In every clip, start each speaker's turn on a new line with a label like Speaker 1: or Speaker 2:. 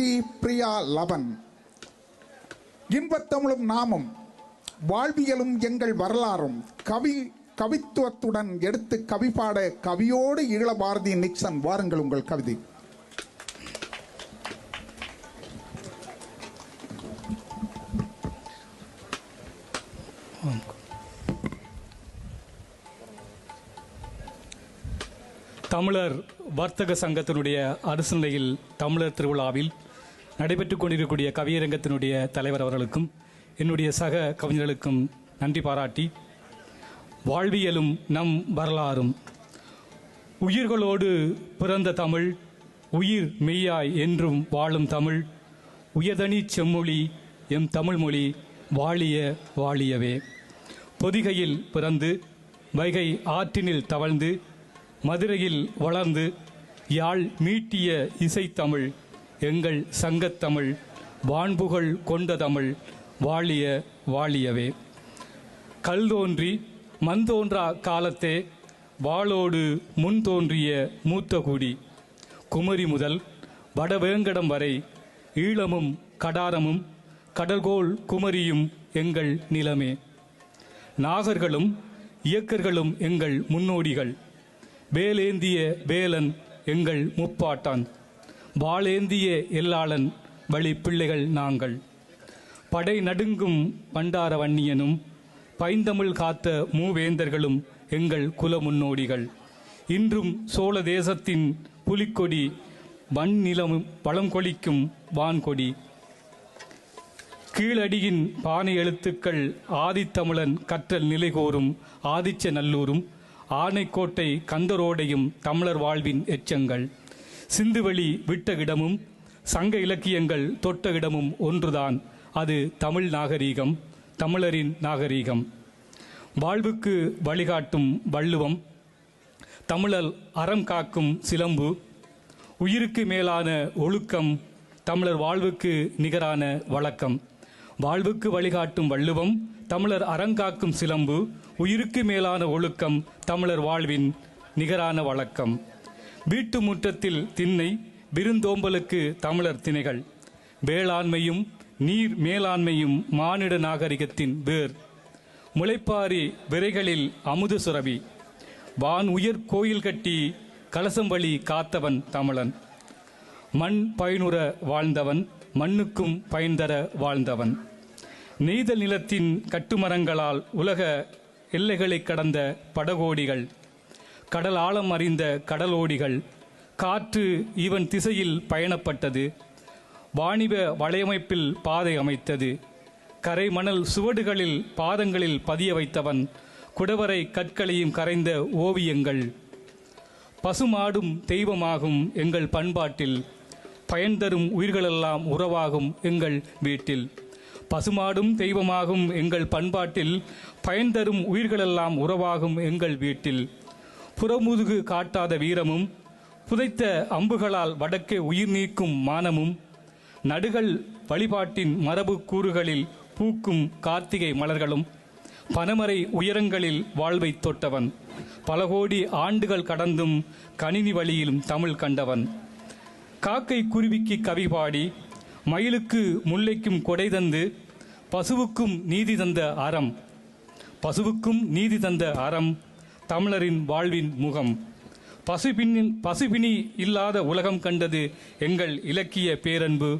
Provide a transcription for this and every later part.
Speaker 1: Bharathi Priya eleven. இன்பத்தமிழும் நாமும் வாழ்வியலும் எங்கள் வரலாறும் கவித்துவத்துடன் எடுத்து கவிபாட கவியோடு ஈழ பாரதி நிக்சன். வாருங்கள் உங்கள் கவிதை.
Speaker 2: தமிழர் வர்த்தக சங்கத்தினுடைய அரசுநிலையில் தமிழர் திருவிழாவில் நடைபெற்றுக் கொண்டிருக்கக்கூடிய கவியரங்கத்தினுடைய தலைவர் அவர்களுக்கும் என்னுடைய சக கவிஞர்களுக்கும் நன்றி பாராட்டி, வாழ்வியலும் நம் வரலாறும் உயிர்களோடு பிறந்த தமிழ், உயிர் மெய்யாய் என்றும் வாழும் தமிழ், உயர்தனி செம்மொழி எம் தமிழ்மொழி வாழிய வாழியவே. பொதிகையில் பிறந்து வைகை ஆற்றினில் தவழ்ந்து மதுரையில் வளர்ந்து யாழ் மீட்டிய இசைத்தமிழ் எங்கள் சங்கத்தமிழ் வான்புகழ் கொண்ட தமிழ் வாழிய வாழியவே. கல் தோன்றி மண் தோன்றா காலத்தே வாளோடு முன் தோன்றிய மூத்த குடி, குமரி முதல் வடவேங்கடம் வரை ஈழமும் கடாரமும் கடல்கோள் குமரியும் எங்கள் நிலமே. நாகர்களும் இயக்கர்களும் எங்கள் முன்னோடிகள், வேலேந்திய வேலன் எங்கள் முப்பாட்டான், வாளேந்திய எல்லாளன் வழி பிள்ளைகள் நாங்கள். படை நடுங்கும் பண்டார வன்னியனும் பைந்தமிழ் காத்த மூவேந்தர்களும் எங்கள் குல முன்னோடிகள். இன்றும் சோழ தேசத்தின் புலிக்கொடி வன்னிலமும் பழங்கொழிக்கும் வான்கொடி. கீழடியின் பானை எழுத்துக்கள் ஆதித்தமிழன் கற்றல் நிலைகோறும் ஆதிச்ச நல்லூரும் ஆனைக்கோட்டை கந்தரோடையும் தமிழர் வாழ்வின் எச்சங்கள். சிந்துவெளி விட்ட இடமும் சங்க இலக்கியங்கள் தொட்ட இடமும் ஒன்றுதான், அது தமிழ் நாகரீகம், தமிழரின் நாகரீகம். வாழ்வுக்கு வழிகாட்டும் வள்ளுவம், தமிழர் அறம் காக்கும் சிலம்பு, உயிருக்கு மேலான ஒழுக்கம், தமிழர் வாழ்வுக்கு நிகரான வழக்கம். வாழ்வுக்கு வழிகாட்டும் வள்ளுவம், தமிழர் அறங்காக்கும் சிலம்பு, உயிருக்கு மேலான ஒழுக்கம், தமிழர் வாழ்வின் நிகரான வழக்கம். வீட்டு முற்றத்தில் திண்ணை, விருந்தோம்பலுக்கு தமிழர் திணைகள். வேளாண்மையும் நீர் மேலாண்மையும் மானிட நாகரிகத்தின் வேர். முளைப்பாரி விரைகளில் அமுது சுரவி, வான் உயர் கோயில் கட்டி கலசம் வழி காத்தவன் தமிழன். மண் பயனுற வாழ்ந்தவன், மண்ணுக்கும் பயன்தர வாழ்ந்தவன். நெய்தல் நிலத்தின் கட்டுமரங்களால் உலக எல்லைகளை கடந்த படகோடிகள், கடல் ஆழம் அறிந்த கடலோடிகள். காற்று இவன் திசையில் பயணப்பட்டது, வாணிப வலையமைப்பில் பாதை அமைத்தது. கரை மணல் சுவடுகளில் பாதங்களில் பதிய வைத்தவன், குடவரை கற்களையும் கரைந்த ஓவியங்கள். பசுமாடும் தெய்வமாகும் எங்கள் பண்பாட்டில், பயன் தரும் உயிர்களெல்லாம் உறவாகும் எங்கள் வீட்டில். பசுமாடும் தெய்வமாகும் எங்கள் பண்பாட்டில், பயன் தரும் உயிர்களெல்லாம் உறவாகும் எங்கள் வீட்டில். புறமுதுகு காட்டாத வீரமும், புதைத்த அம்புகளால் வடக்கே உயிர் நீக்கும் மானமும், நடுகள் வழிபாட்டின் மரபு கூறுகளில் பூக்கும் கார்த்திகை மலர்களும், பனமரை உயரங்களில் வாழ்வை தொட்டவன், பல கோடி ஆண்டுகள் கடந்தும் கணினி வழியிலும் தமிழ் கண்டவன். காக்கை குருவிக்கு கவி பாடி, மயிலுக்கு முல்லைக்கும் கொடை தந்து, பசுவுக்கும் நீதி தந்த அறம், பசுவுக்கும் நீதி தந்த அறம் தமிழரின் வாழ்வின் முகம். பசுபினி இல்லாத உலகம் கண்டது எங்கள் இலக்கிய பேரன்பு.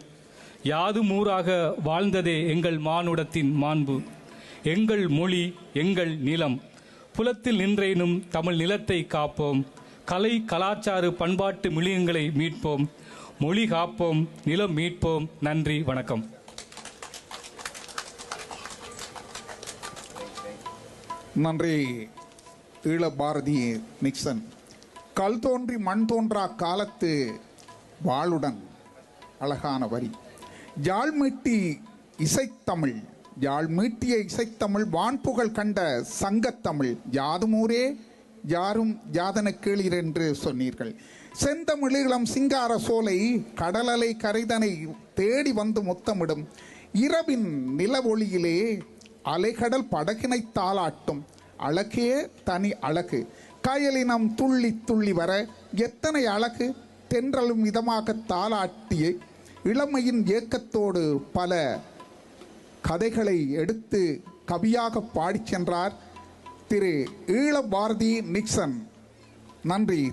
Speaker 2: யாதும் ஊராக வாழ்ந்ததே எங்கள் மானுடத்தின் மாண்பு. எங்கள் மொழி எங்கள் நிலம், புலத்தில் நின்றேனும் தமிழ் நிலத்தை காப்போம். கலை கலாச்சார பண்பாட்டு மிளியங்களை மீட்போம். மொழி காப்போம், நிலம் மீட்போம். நன்றி, வணக்கம்.
Speaker 1: நன்றி ஈழ பாரதி நிக்சன். கல் தோன்றி மண் தோன்றா காலத்து வாளுடன். அழகான வரி. யாழ் மீட்டி இசைத்தமிழ், யாழ் மீட்டிய இசைத்தமிழ் வான்புகழ் கண்ட சங்கத்தமிழ். யாதுமூரே யாரும் யாதன கேளீர் என்று சொன்னீர்கள். செந்தமிழீழம் சிங்கார சோலை கடலலை கரைதனை தேடி வந்து முத்தமிடும். இரவின் நில ஒளியிலே அலைகடல் படகினை தாளாட்டும். அழகே தனி அழகு, கயலினம் துள்ளி துள்ளி வர எத்தனை அழகு. தென்றலும் இதமாக தாளாட்டியே இளமையின் ஏக்கத்தோடு பல கதைகளை எடுத்து கவியாக பாடிச் சென்றார் திரு ஈழ பாரதி நிக்சன். நன்றி.